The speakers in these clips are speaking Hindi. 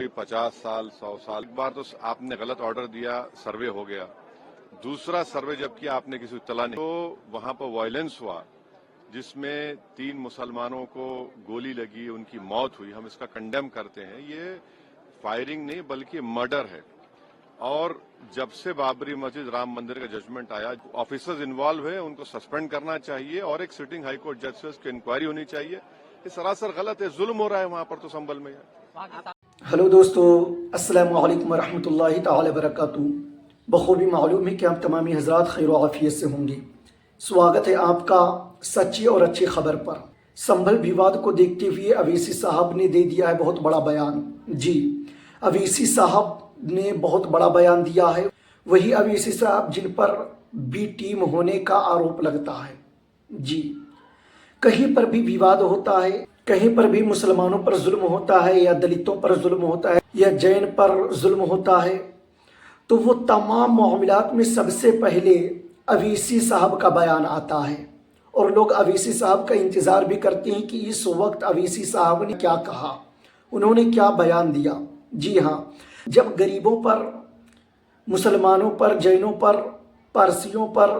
कोई 50 साल 100 साल, एक बार तो आपने गलत ऑर्डर दिया, सर्वे हो गया। दूसरा सर्वे जब किया आपने किसी इत्तला नहीं, तो वहां पर वायलेंस हुआ जिसमें 3 मुसलमानों को गोली लगी, उनकी मौत हुई। हम इसका कंडेम करते हैं। ये फायरिंग नहीं बल्कि मर्डर है। और जब से बाबरी मस्जिद राम मंदिर का जजमेंट आया, ऑफिसर्स इन्वॉल्व है, उनको सस्पेंड करना चाहिए और एक सिटिंग हाईकोर्ट जज से उसकी इंक्वायरी होनी चाहिए। ये सरासर गलत है, जुल्म हो रहा है वहां पर तो संभल में। हेलो दोस्तों, अस्सलामु अलैकुम वरहमतुल्लाहि तआला बरकातुहू। बखूबी मालूम है कि आप तमामी हजरात खैर व आफियत से होंगे। स्वागत है आपका सच्ची और अच्छी खबर पर। संभल विवाद को देखते हुए अवैसी साहब ने दे दिया है बहुत बड़ा बयान। जी, अवैसी साहब ने बहुत बड़ा बयान दिया है। वही अवैसी साहब जिन पर बी टीम होने का आरोप लगता है। जी, कहीं पर भी विवाद होता है, कहीं पर भी मुसलमानों पर जुल्म होता है या दलितों पर जुल्म होता है या जैन पर जुल्म होता है, तो वो तमाम मामलात में सबसे पहले अवैसी साहब का बयान आता है और लोग अवैसी साहब का इंतज़ार भी करते हैं कि इस वक्त अवैसी साहब ने क्या कहा, उन्होंने क्या बयान दिया। जी हाँ, जब गरीबों पर, मुसलमानों पर, जैनों पर, पारसियों पर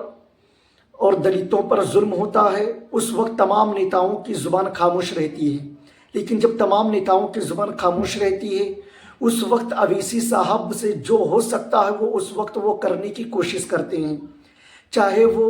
और दलितों पर जुल्म होता है, उस वक्त तमाम नेताओं की ज़ुबान खामोश रहती है। लेकिन जब तमाम नेताओं की ज़ुबान खामोश रहती है, उस वक्त अवैसी साहब से जो हो सकता है वो उस वक्त वो करने की कोशिश करते हैं। चाहे वो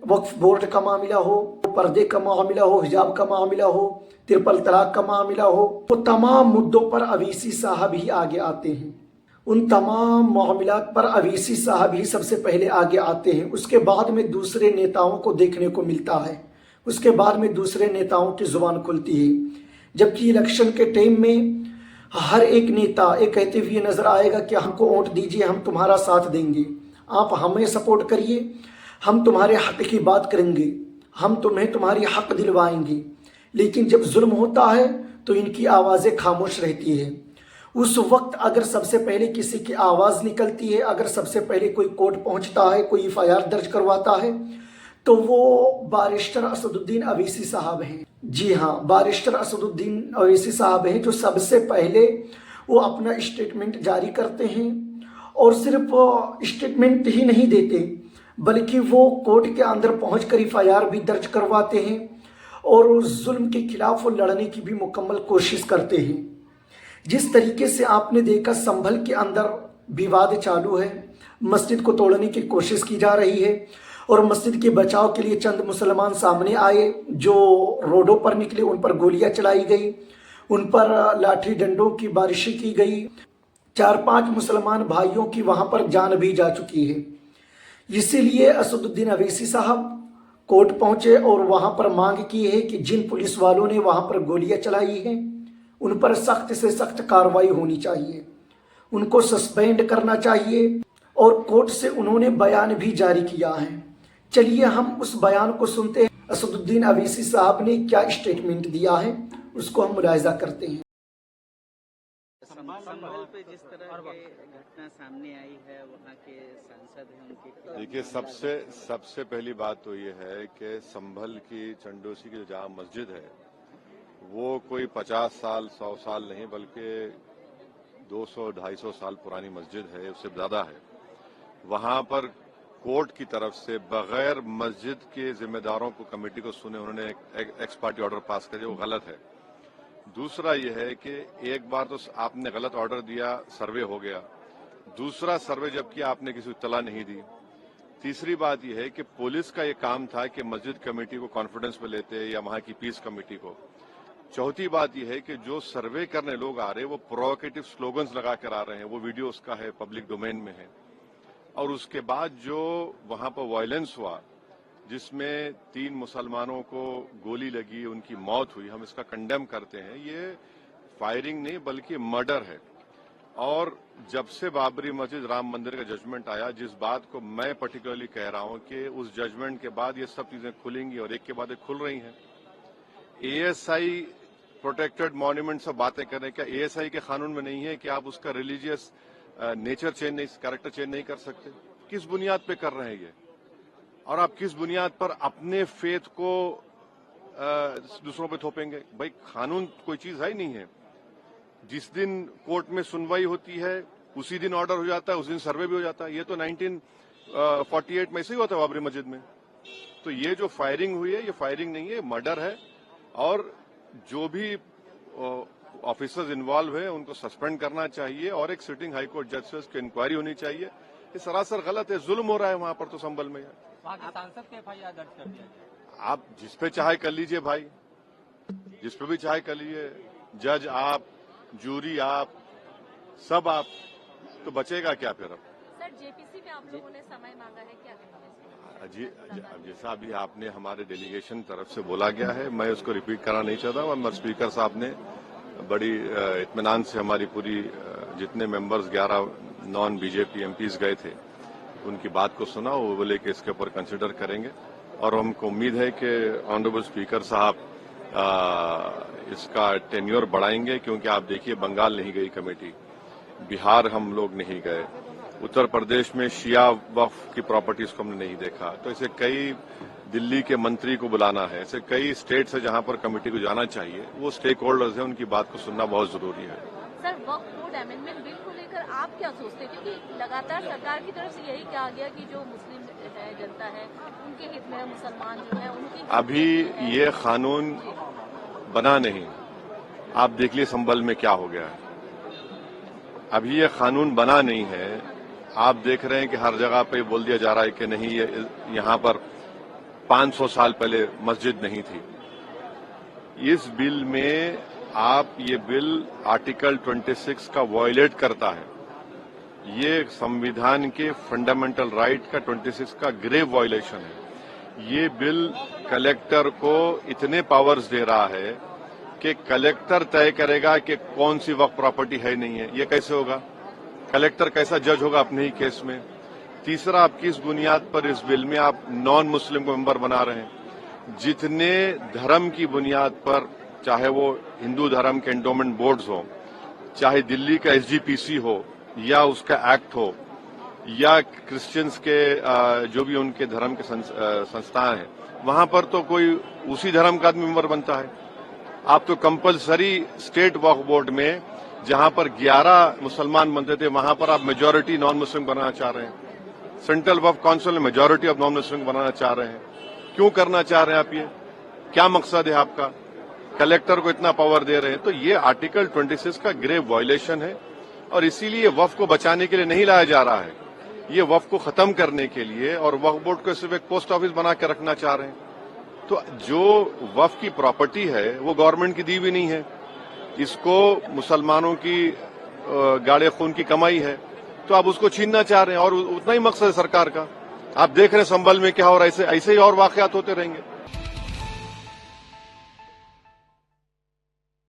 वक्फ बोर्ड का मामला हो, पर्दे का मामला हो, हिजाब का मामला हो, ट्रिपल तलाक का मामला हो, वो तमाम मुद्दों पर अवैसी साहब ही आगे आते हैं। उन तमाम मामलात पर अवैसी साहब ही सबसे पहले आगे आते हैं। उसके बाद में दूसरे नेताओं को देखने को मिलता है, उसके बाद में दूसरे नेताओं की जुबान खुलती है। जबकि इलेक्शन के टाइम में हर एक नेता ये कहते हुए नजर आएगा कि हमको वोट दीजिए, हम तुम्हारा साथ देंगे, आप हमें सपोर्ट करिए, हम तुम्हारे हक की बात करेंगे, हम तुम्हें तुम्हारी हक दिलवाएंगे। लेकिन जब जुल्म होता है तो इनकी आवाज़ें खामोश रहती है। उस वक्त अगर सबसे पहले किसी की आवाज़ निकलती है, अगर सबसे पहले कोई कोर्ट पहुंचता है, कोई एफआईआर दर्ज करवाता है, तो वो बारिस्टर असदुद्दीन अवैसी साहब हैं। जी हाँ, बारिस्टर असदुद्दीन अवैसी साहब हैं जो सबसे पहले वो अपना स्टेटमेंट जारी करते हैं और सिर्फ स्टेटमेंट ही नहीं देते बल्कि वो कोर्ट के अंदर पहुंचकर एफआईआर भी दर्ज करवाते हैं और उस जुल्म के खिलाफ वो लड़ने की भी मुकम्मल कोशिश करते हैं। जिस तरीके से आपने देखा संभल के अंदर विवाद चालू है, मस्जिद को तोड़ने की कोशिश की जा रही है और मस्जिद के बचाव के लिए चंद मुसलमान सामने आए जो रोडों पर निकले, उन पर गोलियां चलाई गई, उन पर लाठी डंडों की बारिशें की गई। 4-5 मुसलमान भाइयों की वहां पर जान भी जा चुकी है। इसीलिए असदुद्दीन अवैसी साहब कोर्ट पहुंचे और वहां पर मांग की है कि जिन पुलिस वालों ने वहां पर गोलियां चलाई हैं उन पर सख्त से सख्त कार्रवाई होनी चाहिए, उनको सस्पेंड करना चाहिए और कोर्ट से उन्होंने बयान भी जारी किया है। चलिए हम उस बयान को सुनते हैं। असदुद्दीन अवैसी साहब ने क्या स्टेटमेंट दिया है उसको हम मुलाहिजा करते हैं। संभल पे जिस तरह की घटना सामने आई है, वहाँ के सांसद हैं, उनके देखिए, सबसे पहली बात तो ये है कि संभल की चंडोसी की जो जामा मस्जिद है वो कोई 50 साल 100 साल नहीं बल्कि 200-250 साल पुरानी मस्जिद है, उससे ज्यादा है। वहां पर कोर्ट की तरफ से बगैर मस्जिद के जिम्मेदारों को, कमेटी को सुने उन्होंने एक एक्स पार्टी ऑर्डर पास कर दिया, वो गलत है। दूसरा यह है कि एक बार तो आपने गलत ऑर्डर दिया, सर्वे हो गया। दूसरा सर्वे जब किया आपने किसी इत्तला नहीं दी। तीसरी बात यह है कि पुलिस का ये काम था कि मस्जिद कमेटी को कॉन्फिडेंस में लेते या वहां की पीस कमेटी को। चौथी बात यह है कि जो सर्वे करने लोग आ रहे हैं वो प्रोवोकेटिव स्लोगन्स लगा कर आ रहे हैं, वो वीडियो उसका है, पब्लिक डोमेन में है। और उसके बाद जो वहां पर वायलेंस हुआ जिसमें 3 मुसलमानों को गोली लगी, उनकी मौत हुई, हम इसका कंडेम करते हैं। ये फायरिंग नहीं बल्कि मर्डर है। और जब से बाबरी मस्जिद राम मंदिर का जजमेंट आया, जिस बात को मैं पर्टिकुलरली कह रहा हूं कि उस जजमेंट के बाद ये सब चीजें खुलेंगी और एक के बाद एक खुल रही हैं। एएसआई प्रोटेक्टेड मॉन्यूमेंट सब बातें करें, क्या एएसआई के कानून में नहीं है कि आप उसका रिलीजियस नेचर चेंज नहीं, कैरेक्टर चेंज नहीं कर सकते? किस बुनियाद पे कर रहे हैं ये? और आप किस बुनियाद पर अपने फेथ को दूसरों पे थोपेंगे? भाई कानून कोई चीज है ही नहीं है। जिस दिन कोर्ट में सुनवाई होती है उसी दिन ऑर्डर हो जाता है, उस दिन सर्वे भी हो जाता है। ये तो 1948 में ऐसे ही होता है बाबरी मस्जिद में। तो ये जो फायरिंग हुई है ये फायरिंग नहीं है, मर्डर है। और जो भी ऑफिसर्स इन्वॉल्व है उनको सस्पेंड करना चाहिए और एक सिटिंग हाईकोर्ट जज से उसकी इंक्वायरी होनी चाहिए। ये सरासर गलत है, जुल्म हो रहा है वहां पर तो संभल में। वहाँ के सांसद के FIR दर्ज कर दिया गया। आप जिस पे चाहे कर लीजिए भाई, जिस पे भी चाहे कर लीजिए, जज आप, जूरी आप, सब आप, तो बचेगा क्या फिर अब? सर जेपीसी में आप लोगों ने समय मांगा है, क्या कहेंगे? जी, जैसा अभी आपने हमारे डेलीगेशन तरफ से बोला गया है, मैं उसको रिपीट करना नहीं चाहता हूँ। मगर स्पीकर साहब ने बड़ी इत्मीनान से हमारी पूरी जितने मेंबर्स 11 नॉन बीजेपी एमपीज गए थे उनकी बात को सुना। वो बोले कि इसके ऊपर कंसिडर करेंगे और हमको उम्मीद है कि ऑनरेबल स्पीकर साहब इसका टेन्योर बढ़ाएंगे, क्योंकि आप देखिए बंगाल नहीं गई कमेटी, बिहार हम लोग नहीं गए, उत्तर प्रदेश में शिया वक्फ की प्रॉपर्टीज को हमने नहीं देखा। तो ऐसे कई, दिल्ली के मंत्री को बुलाना है, ऐसे कई स्टेट्स है जहां पर कमेटी को जाना चाहिए। वो स्टेक होल्डर्स हैं, उनकी बात को सुनना बहुत जरूरी है। सर वक्फ बोर्ड अमेंडमेंट बिल को लेकर आप क्या सोचते हैं, क्योंकि लगातार सरकार की तरफ से यही कहा गया कि जो मुस्लिम है, जनता है, उनके हित में है, मुसलमान जो है उनके अभी ये कानून बना नहीं, आप देख लीजिए संभल में क्या हो गया है। अभी ये कानून बना नहीं है, आप देख रहे हैं कि हर जगह पे बोल दिया जा रहा है कि नहीं, ये यहाँ पर 500 साल पहले मस्जिद नहीं थी। इस बिल में आप, ये बिल आर्टिकल 26 का वायलेट करता है। ये संविधान के फंडामेंटल राइट का 26 का ग्रेव वायलेशन है। ये बिल कलेक्टर को इतने पावर्स दे रहा है कि कलेक्टर तय करेगा कि कौन सी वक्फ प्रॉपर्टी है नहीं है। ये कैसे होगा? कलेक्टर कैसा जज होगा अपने ही केस में? तीसरा, आप किस बुनियाद पर इस बिल में आप नॉन मुस्लिम को मेंबर बना रहे हैं? जितने धर्म की बुनियाद पर, चाहे वो हिंदू धर्म के एंडोमेंट बोर्ड्स हो, चाहे दिल्ली का SGPC हो या उसका एक्ट हो, या क्रिश्चियंस के जो भी उनके धर्म के संस्थान हैं, वहां पर तो कोई उसी धर्म का आदमी मेंबर बनता है। आप तो कंपलसरी स्टेट वक्फ बोर्ड में जहां पर 11 मुसलमान बनते थे, वहां पर आप मेजॉरिटी नॉन मुस्लिम बनाना चाह रहे हैं। सेंट्रल वक्फ काउंसिल में मेजॉरिटी ऑफ नॉन मुस्लिम बनाना चाह रहे हैं। क्यों करना चाह रहे हैं आप? ये क्या मकसद है आपका? कलेक्टर को इतना पावर दे रहे हैं, तो ये आर्टिकल 26 का ग्रेव वायलेशन है। और इसीलिए वक्फ को बचाने के लिए नहीं लाया जा रहा है, ये वक्फ को खत्म करने के लिए, और वक्फ बोर्ड को सिर्फ एक पोस्ट ऑफिस बना के रखना चाह रहे हैं। तो जो वक्फ की प्रॉपर्टी है वो गवर्नमेंट की दी भी नहीं है, इसको मुसलमानों की गाड़े खून की कमाई है, तो आप उसको छीनना चाह रहे हैं। और उतना ही मकसद है सरकार का। आप देख रहे हैं संभल में क्या हो रहा है, ऐसे ही और वाकयात होते रहेंगे।